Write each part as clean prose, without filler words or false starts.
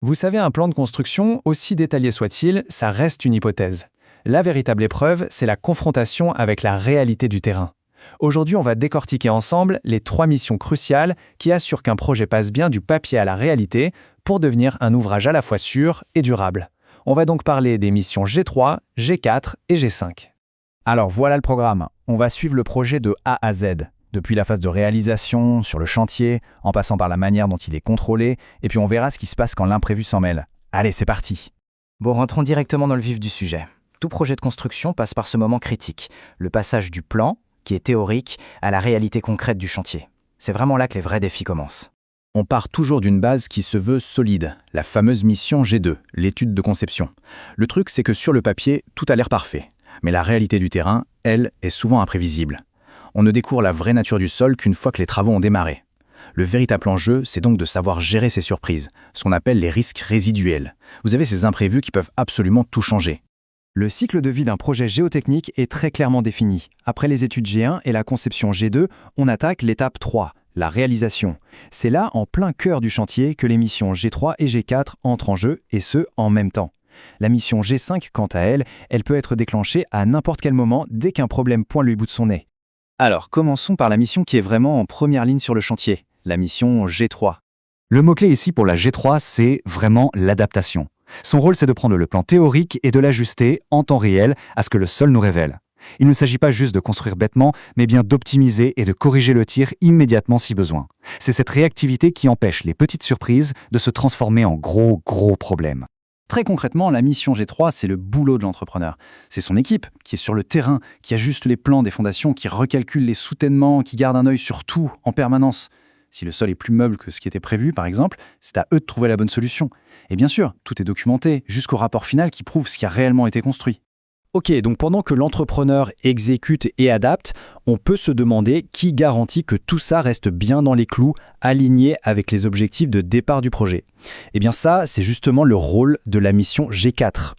Vous savez, un plan de construction, aussi détaillé soit-il, ça reste une hypothèse. La véritable épreuve, c'est la confrontation avec la réalité du terrain. Aujourd'hui, on va décortiquer ensemble les 3 missions cruciales qui assurent qu'un projet passe bien du papier à la réalité pour devenir un ouvrage à la fois sûr et durable. On va donc parler des missions G3, G4 et G5. Alors voilà le programme. On va suivre le projet de A à Z, depuis la phase de réalisation, sur le chantier, en passant par la manière dont il est contrôlé, et puis on verra ce qui se passe quand l'imprévu s'en mêle. Allez, c'est parti. Bon, rentrons directement dans le vif du sujet. Tout projet de construction passe par ce moment critique, le passage du plan, qui est théorique, à la réalité concrète du chantier. C'est vraiment là que les vrais défis commencent. On part toujours d'une base qui se veut solide, la fameuse mission G2, l'étude de conception. Le truc, c'est que sur le papier, tout a l'air parfait. Mais la réalité du terrain, elle, est souvent imprévisible. On ne découvre la vraie nature du sol qu'une fois que les travaux ont démarré. Le véritable enjeu, c'est donc de savoir gérer ces surprises, ce qu'on appelle les risques résiduels. Vous avez ces imprévus qui peuvent absolument tout changer. Le cycle de vie d'un projet géotechnique est très clairement défini. Après les études G1 et la conception G2, on attaque l'étape 3, la réalisation. C'est là, en plein cœur du chantier, que les missions G3 et G4 entrent en jeu, et ce, en même temps. La mission G5, quant à elle, elle peut être déclenchée à n'importe quel moment dès qu'un problème pointe le bout de son nez. Alors, commençons par la mission qui est vraiment en première ligne sur le chantier, la mission G3. Le mot-clé ici pour la G3, c'est vraiment l'adaptation. Son rôle, c'est de prendre le plan théorique et de l'ajuster en temps réel à ce que le sol nous révèle. Il ne s'agit pas juste de construire bêtement, mais bien d'optimiser et de corriger le tir immédiatement si besoin. C'est cette réactivité qui empêche les petites surprises de se transformer en gros problèmes. Très concrètement, la mission G3, c'est le boulot de l'entrepreneur. C'est son équipe qui est sur le terrain, qui ajuste les plans des fondations, qui recalcule les soutènements, qui garde un œil sur tout en permanence. Si le sol est plus meuble que ce qui était prévu, par exemple, c'est à eux de trouver la bonne solution. Et bien sûr, tout est documenté, jusqu'au rapport final qui prouve ce qui a réellement été construit. Ok, donc pendant que l'entrepreneur exécute et adapte, on peut se demander qui garantit que tout ça reste bien dans les clous, aligné avec les objectifs de départ du projet. Eh bien ça, c'est justement le rôle de la mission G4.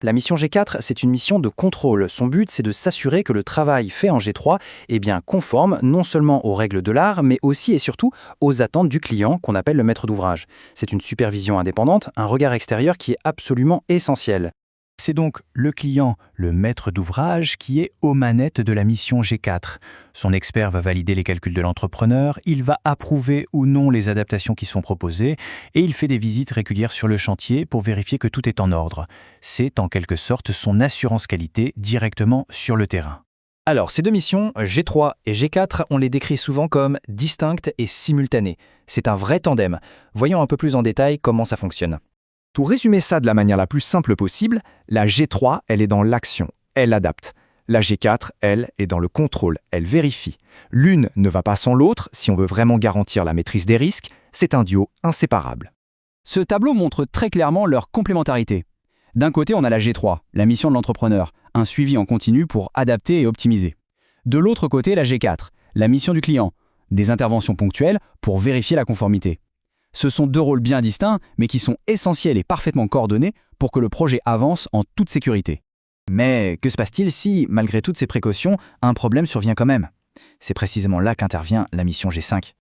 La mission G4, c'est une mission de contrôle. Son but, c'est de s'assurer que le travail fait en G3 est bien conforme non seulement aux règles de l'art, mais aussi et surtout aux attentes du client qu'on appelle le maître d'ouvrage. C'est une supervision indépendante, un regard extérieur qui est absolument essentiel. C'est donc le client, le maître d'ouvrage, qui est aux manettes de la mission G4. Son expert va valider les calculs de l'entrepreneur, il va approuver ou non les adaptations qui sont proposées, et il fait des visites régulières sur le chantier pour vérifier que tout est en ordre. C'est en quelque sorte son assurance qualité directement sur le terrain. Alors, ces deux missions, G3 et G4, on les décrit souvent comme distinctes et simultanées. C'est un vrai tandem. Voyons un peu plus en détail comment ça fonctionne. Pour résumer ça de la manière la plus simple possible, la G3, elle est dans l'action, elle adapte. La G4, elle, est dans le contrôle, elle vérifie. L'une ne va pas sans l'autre si on veut vraiment garantir la maîtrise des risques, c'est un duo inséparable. Ce tableau montre très clairement leur complémentarité. D'un côté, on a la G3, la mission de l'entrepreneur, un suivi en continu pour adapter et optimiser. De l'autre côté, la G4, la mission du client, des interventions ponctuelles pour vérifier la conformité. Ce sont deux rôles bien distincts, mais qui sont essentiels et parfaitement coordonnés pour que le projet avance en toute sécurité. Mais que se passe-t-il si, malgré toutes ces précautions, un problème survient quand même? C'est précisément là qu'intervient la mission G5.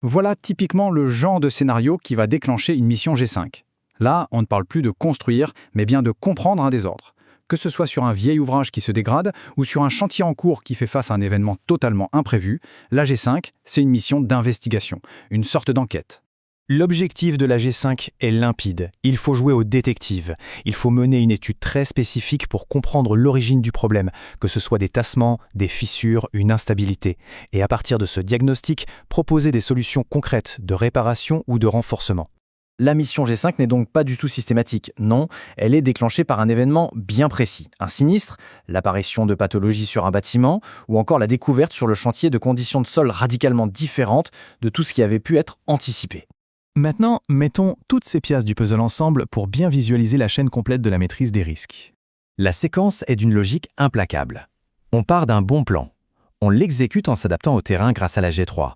Voilà typiquement le genre de scénario qui va déclencher une mission G5. Là, on ne parle plus de construire, mais bien de comprendre un désordre. Que ce soit sur un vieil ouvrage qui se dégrade ou sur un chantier en cours qui fait face à un événement totalement imprévu, la G5, c'est une mission d'investigation, une sorte d'enquête. L'objectif de la G5 est limpide. Il faut jouer au détective. Il faut mener une étude très spécifique pour comprendre l'origine du problème, que ce soit des tassements, des fissures, une instabilité. Et à partir de ce diagnostic, proposer des solutions concrètes de réparation ou de renforcement. La mission G5 n'est donc pas du tout systématique. Non, elle est déclenchée par un événement bien précis. Un sinistre, l'apparition de pathologies sur un bâtiment, ou encore la découverte sur le chantier de conditions de sol radicalement différentes de tout ce qui avait pu être anticipé. Maintenant, mettons toutes ces pièces du puzzle ensemble pour bien visualiser la chaîne complète de la maîtrise des risques. La séquence est d'une logique implacable. On part d'un bon plan. On l'exécute en s'adaptant au terrain grâce à la G3.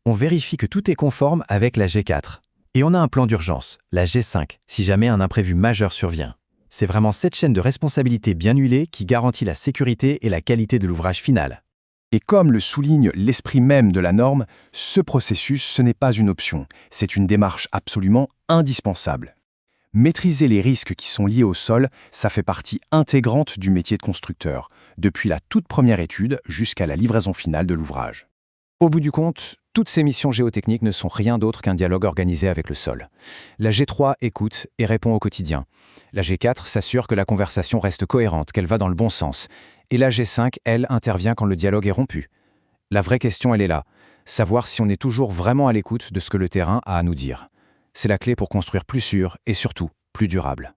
On vérifie que tout est conforme avec la G4. Et on a un plan d'urgence, la G5, si jamais un imprévu majeur survient. C'est vraiment cette chaîne de responsabilité bien huilée qui garantit la sécurité et la qualité de l'ouvrage final. Et comme le souligne l'esprit même de la norme, ce processus, ce n'est pas une option, c'est une démarche absolument indispensable. Maîtriser les risques qui sont liés au sol, ça fait partie intégrante du métier de constructeur, depuis la toute première étude jusqu'à la livraison finale de l'ouvrage. Au bout du compte, toutes ces missions géotechniques ne sont rien d'autre qu'un dialogue organisé avec le sol. La G3 écoute et répond au quotidien. La G4 s'assure que la conversation reste cohérente, qu'elle va dans le bon sens. Et la G5, elle, intervient quand le dialogue est rompu. La vraie question, elle est là. Savoir si on est toujours vraiment à l'écoute de ce que le terrain a à nous dire. C'est la clé pour construire plus sûr et surtout plus durable.